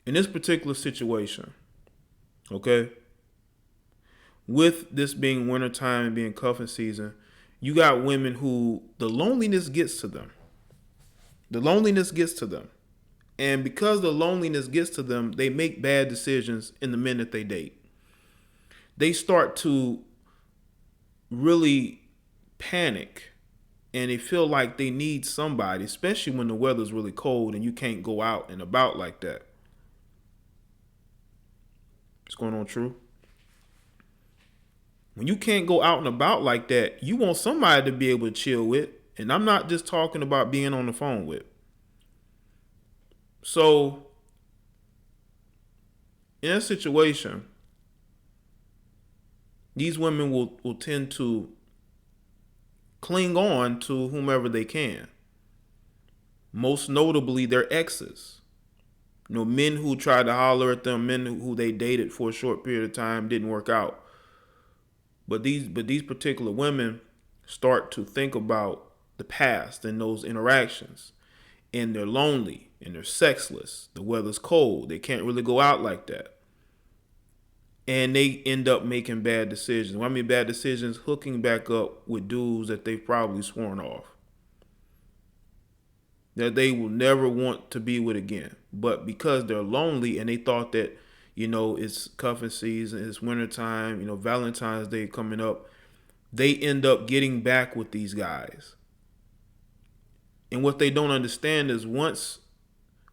In this particular situation, okay, with this being wintertime and being cuffing season, you got women who the loneliness gets to them. The loneliness gets to them. And because the loneliness gets to them, they make bad decisions in the men that they date. They start to really panic and they feel like they need somebody, especially when the weather's really cold and you can't go out and about like that. What's going on, True? When you can't go out and about like that, you want somebody to be able to chill with. And I'm not just talking about being on the phone with. So, in a situation, these women will tend to cling on to whomever they can. Most notably, their exes. You know, men who tried to holler at them, men who they dated for a short period of time, didn't work out. But these particular women start to think about the past and those interactions. And they're lonely and they're sexless. The weather's cold. They can't really go out like that. And they end up making bad decisions. When I mean bad decisions, hooking back up with dudes that they've probably sworn off, that they will never want to be with again. But because they're lonely and they thought that, it's cuffing season, it's wintertime, Valentine's Day coming up, they end up getting back with these guys. And what they don't understand is once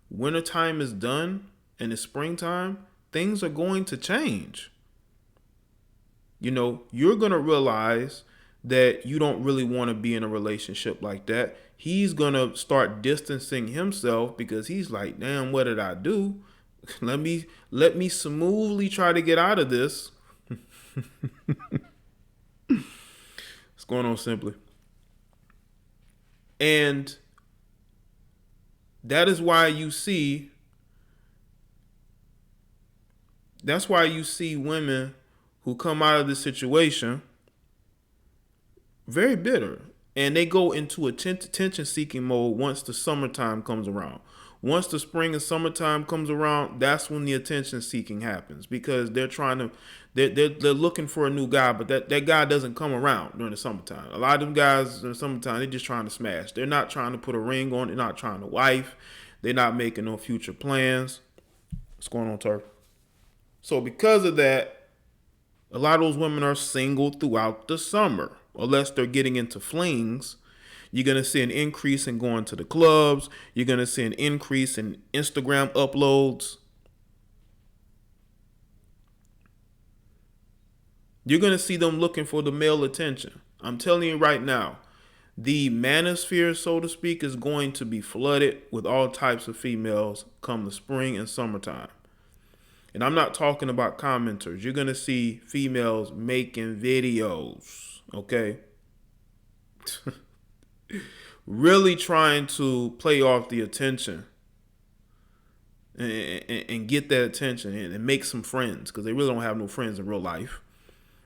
wintertime is done and it's springtime, things are going to change. You're going to realize that you don't really want to be in a relationship like that. He's going to start distancing himself because he's like, damn, what did I do? Let me smoothly try to get out of this. What's going on, Simply? And that's why you see women who come out of this situation very bitter. And they go into attention-seeking mode once the summertime comes around. Once the spring and summertime comes around, that's when the attention-seeking happens. Because they're looking for a new guy, but that guy doesn't come around during the summertime. A lot of them guys in the summertime, they're just trying to smash. They're not trying to put a ring on. They're not trying to wife. They're not making no future plans. What's going on, Turf? So because of that, a lot of those women are single throughout the summer. Unless they're getting into flings, you're going to see an increase in going to the clubs. You're going to see an increase in Instagram uploads. You're going to see them looking for the male attention. I'm telling you right now, the manosphere, so to speak, is going to be flooded with all types of females come the spring and summertime. And I'm not talking about commenters. You're going to see females making videos. Okay. Really trying to play off the attention and get that attention and make some friends because they really don't have no friends in real life.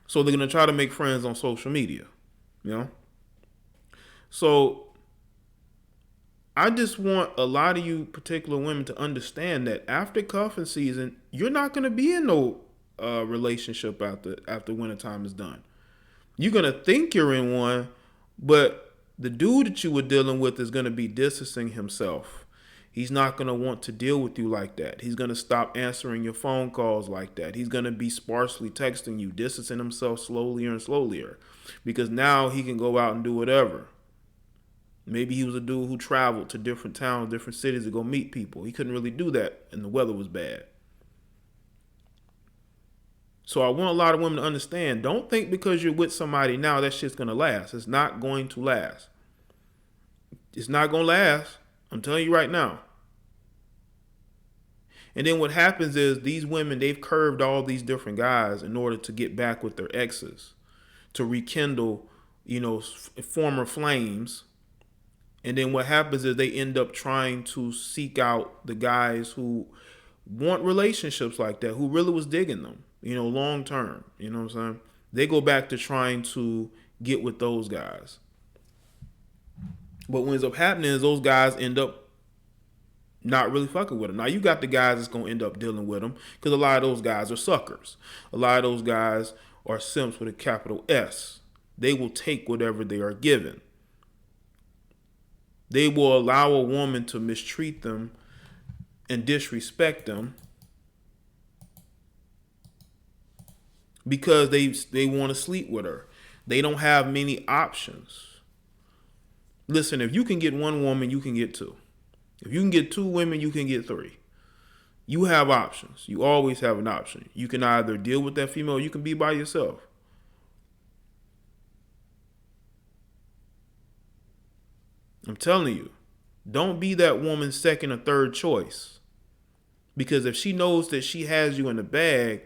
So they're going to try to make friends on social media, So I just want a lot of you particular women to understand that after cuffing season, you're not going to be in no relationship after wintertime is done. You're going to think you're in one, but the dude that you were dealing with is going to be distancing himself. He's not going to want to deal with you like that. He's going to stop answering your phone calls like that. He's going to be sparsely texting you, distancing himself slowlier and slowlier because now he can go out and do whatever. Maybe he was a dude who traveled to different towns, different cities to go meet people. He couldn't really do that and the weather was bad. So I want a lot of women to understand, don't think because you're with somebody now that shit's going to last. It's not going to last. It's not going to last. I'm telling you right now. And then what happens is these women, they've curved all these different guys in order to get back with their exes, to rekindle, former flames. And then what happens is they end up trying to seek out the guys who want relationships like that, who really was digging them, long term. You know what I'm saying? They go back to trying to get with those guys. But what ends up happening is those guys end up not really fucking with them. Now you got the guys that's gonna end up dealing with them because a lot of those guys are suckers. A lot of those guys are simps with a capital S. They will take whatever they are given. They will allow a woman to mistreat them and disrespect them because they want to sleep with her. They don't have many options. Listen, if you can get one woman, you can get two. If you can get two women, you can get three. You have options. You always have an option. You can either deal with that female or you can be by yourself. I'm telling you, don't be that woman's second or third choice. Because if she knows that she has you in the bag,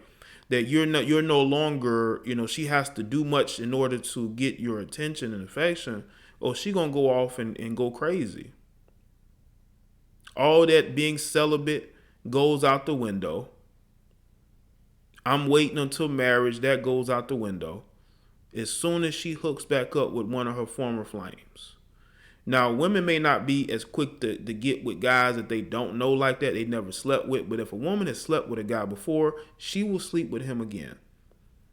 that you're no longer, she has to do much in order to get your attention and affection, or she gonna go off and go crazy. All that being celibate goes out the window. I'm waiting until marriage, that goes out the window. As soon as she hooks back up with one of her former flames. Now, women may not be as quick to get with guys that they don't know like that, they never slept with. But if a woman has slept with a guy before, she will sleep with him again.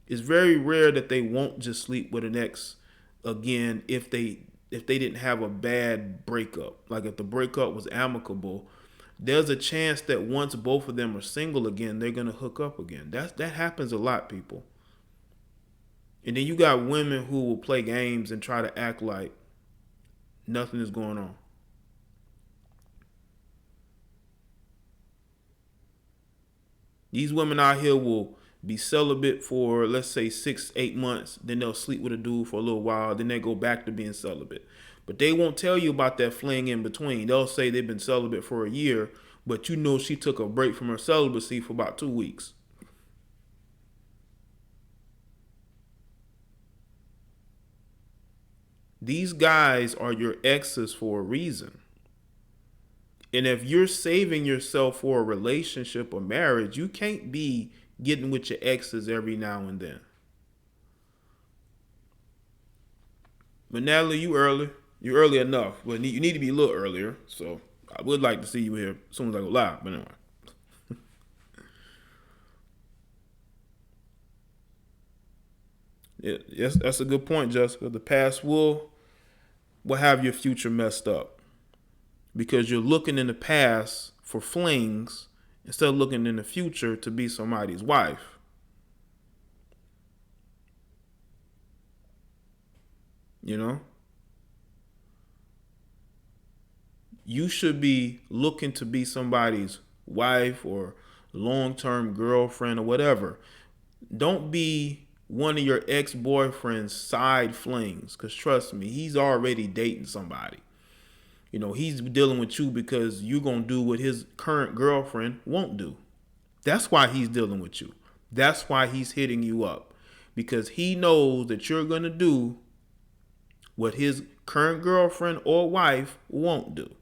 It's very rare that they won't just sleep with an ex again if they didn't have a bad breakup. Like if the breakup was amicable, there's a chance that once both of them are single again, they're going to hook up again. That happens a lot, people. And then you got women who will play games and try to act like nothing is going on. These women out here will be celibate for, let's say, 6-8 months. Then they'll sleep with a dude for a little while. Then they go back to being celibate. But they won't tell you about that fling in between. They'll say they've been celibate for a year, but she took a break from her celibacy for about 2 weeks. These guys are your exes for a reason. And if you're saving yourself for a relationship or marriage, you can't be getting with your exes every now and then. But Natalie, you early. You're early enough. But you need to be a little earlier. So I would like to see you here as soon as I go live. But anyway. Yes, that's a good point, Jessica. The past will have your future messed up. Because you're looking in the past for flings instead of looking in the future to be somebody's wife. You should be looking to be somebody's wife or long-term girlfriend or whatever. Don't be one of your ex-boyfriend's side flings, because trust me, he's already dating somebody. He's dealing with you because you're going to do what his current girlfriend won't do. That's why he's dealing with you. That's why he's hitting you up. Because he knows that you're going to do what his current girlfriend or wife won't do.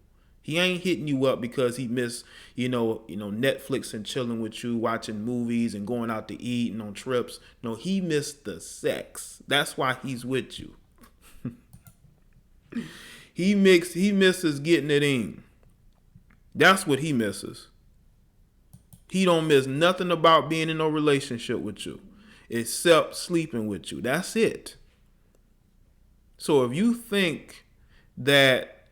He ain't hitting you up because he missed, Netflix and chilling with you, watching movies and going out to eat and on trips. No, he missed the sex. That's why he's with you. He misses getting it in. That's what he misses. He don't miss nothing about being in a relationship with you except sleeping with you. That's it. So if you think that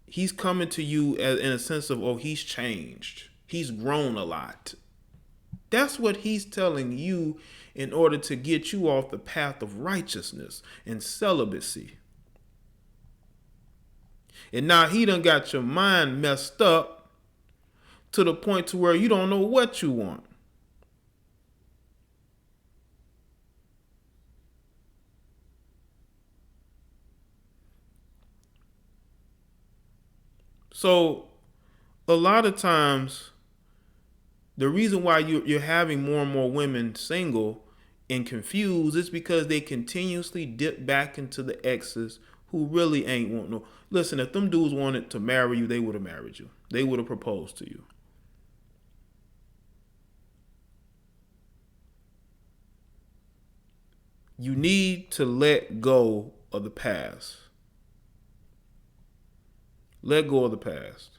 he's coming to you in a sense of, he's changed, he's grown a lot, that's what he's telling you in order to get you off the path of righteousness and celibacy. And now he done got your mind messed up to the point to where you don't know what you want. So a lot of times, the reason why you're having more and more women single and confused is because they continuously dip back into the exes who really ain't want no. Listen, if them dudes wanted to marry you, they would have married you. They would have proposed to you. You need to let go of the past. Let go of the past.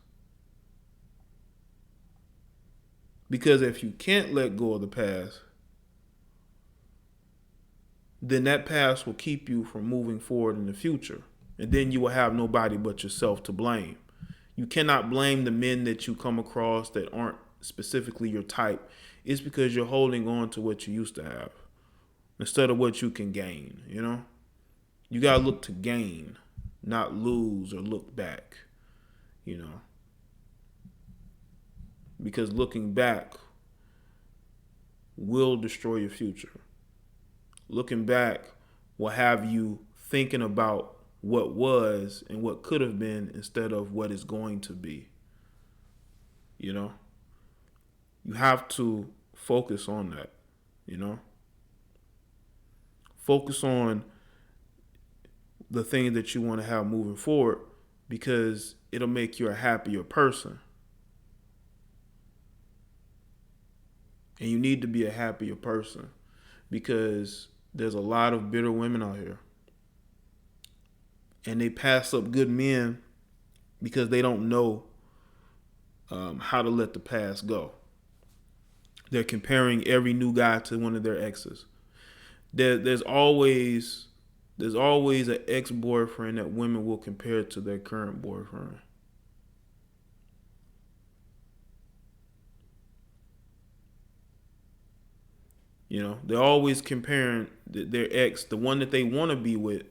Because if you can't let go of the past, then that past will keep you from moving forward in the future. And then you will have nobody but yourself to blame. You cannot blame the men that you come across that aren't specifically your type. It's because you're holding on to what you used to have instead of what you can gain, you know? You got to look to gain, not lose or look back, you know? Because looking back will destroy your future. Looking back will have you thinking about what was and what could have been instead of what is going to be. You know? You have to focus on that, you know? Focus on the thing that you want to have moving forward because it'll make you a happier person. And you need to be a happier person because there's a lot of bitter women out here. And they pass up good men because they don't know how to let the past go. They're comparing every new guy to one of their exes. There's always an ex-boyfriend that women will compare to their current boyfriend. You know, they're always comparing their ex, the one that they want to be with,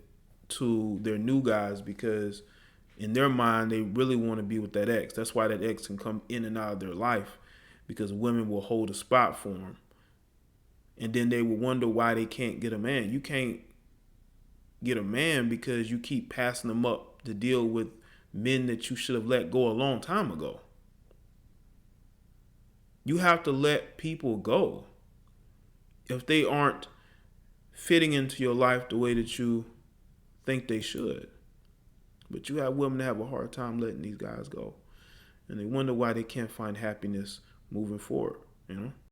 to their new guys because in their mind they really want to be with that ex. That's why that ex can come in and out of their life because women will hold a spot for them. And then they will wonder why they can't get a man. You can't get a man because you keep passing them up to deal with men that you should have let go a long time ago. You have to let people go if they aren't fitting into your life the way that you think they should. But you have women that have a hard time letting these guys go. And they wonder why they can't find happiness moving forward, you know?